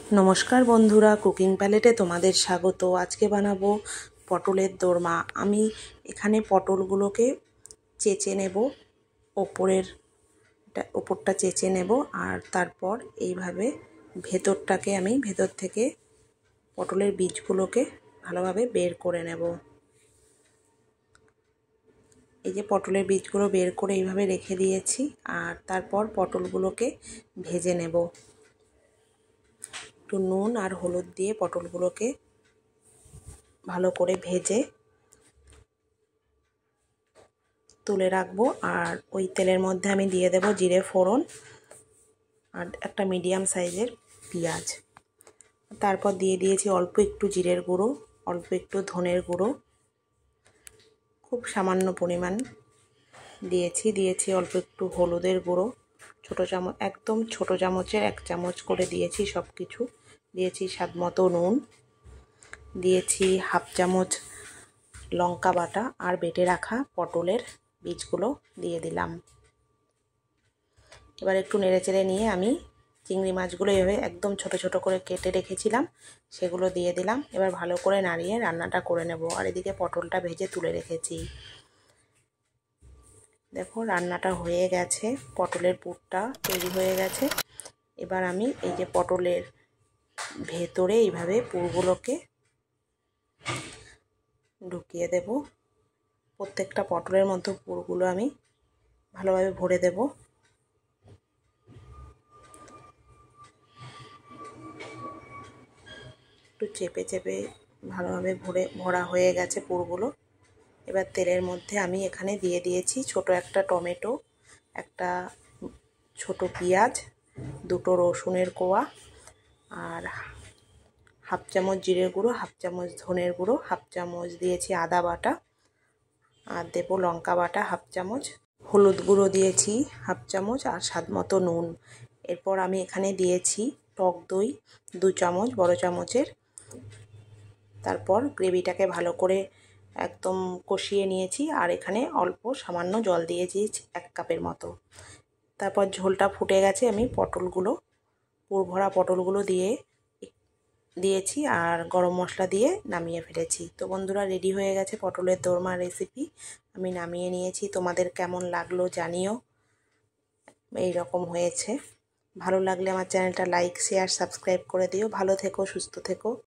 নমস্কার বন্ধুরা, কুকিং প্যালেটে তোমাদের স্বাগত। আজকে বানাবো পটলের দোরমা। আমি এখানে পটলগুলোকে চেঁচে নেব, ওপরটা চেঁচে নেব, আর তারপর এইভাবে ভেতরটাকে আমি ভেতর থেকে পটলের বীজগুলোকে ভালোভাবে বের করে নেব। এই যে পটলের বীজগুলো বের করে এইভাবে রেখে দিয়েছি, আর তারপর পটলগুলোকে ভেজে নেব। একটু নুন আর হলুদ দিয়ে পটলগুলোকে ভালো করে ভেজে তুলে রাখবো। আর ওই তেলের মধ্যে আমি দিয়ে দেব জিরে ফোড়ন আর একটা মিডিয়াম সাইজের পেঁয়াজ। তারপর দিয়ে দিয়েছি অল্প একটু জিরের গুঁড়ো, অল্প একটু ধনের গুঁড়ো, খুব সামান্য পরিমাণ দিয়েছি অল্প একটু হলুদের গুঁড়ো, একদম ছোটো চামচের 1 চামচ করে দিয়েছি সব কিছু। দিয়েছি স্বাদ মতো নুন, দিয়েছি 1/2 চামচ লঙ্কা বাটা, আর বেটে রাখা পটলের বীজগুলো দিয়ে দিলাম। এবার একটু নেড়েচেড়ে নিয়ে আমি চিংড়ি মাছগুলো এভাবে একদম ছোট ছোট করে কেটে রেখেছিলাম, সেগুলো দিয়ে দিলাম। এবার ভালো করে নাড়িয়ে রান্নাটা করে নেব। আর এদিকে পটলটা ভেজে তুলে রেখেছি। দেখো রান্নাটা হয়ে গেছে, পটলের পুরটা তৈরি হয়ে গেছে। এবার আমি এই যে পটলের ভেতরে এইভাবে পুরগুলোকে ঢুকিয়ে দেব। প্রত্যেকটা পটলের মধ্যে পুরগুলো আমি ভালোভাবে ভরে দেব। একটু চেপে চেপে ভালোভাবে ভরা হয়ে গেছে পুরগুলো। এবার তেলের মধ্যে আমি এখানে দিয়ে দিয়েছি ছোট একটা টমেটো, একটা ছোট পেঁয়াজ, 2টো রসুনের কোয়া, আর 1/2 চামচ জিরের গুঁড়ো, 1/2 চামচ ধনের গুঁড়ো, 1/2 চামচ দিয়েছি আদা বাটা, আর দেবো লঙ্কা বাটা 1/2 চামচ, হলুদ গুঁড়ো দিয়েছি 1/2 চামচ, আর স্বাদ মতো নুন। এরপর আমি এখানে দিয়েছি টক দই 2 চামচ বড় চামচের। তারপর গ্রেভিটাকে ভালো করে একদম কষিয়ে নিয়েছি, আর এখানে অল্প সামান্য জল দিয়েছি 1 কাপের মতো। তারপর ঝোলটা ফুটে গেছে, আমি পুর ভরা পটলগুলো দিয়েছি আর গরম মশলা দিয়ে নামিয়ে ফেলেছি। তো বন্ধুরা, রেডি হয়ে গেছে পটলের দোরমা রেসিপি। আমি নামিয়ে নিয়েছি। তোমাদের কেমন লাগলো জানিও। এই রকম হয়েছে। ভালো লাগলে আমার চ্যানেলটা লাইক, শেয়ার, সাবস্ক্রাইব করে দিও। ভালো থেকো, সুস্থ থেকো।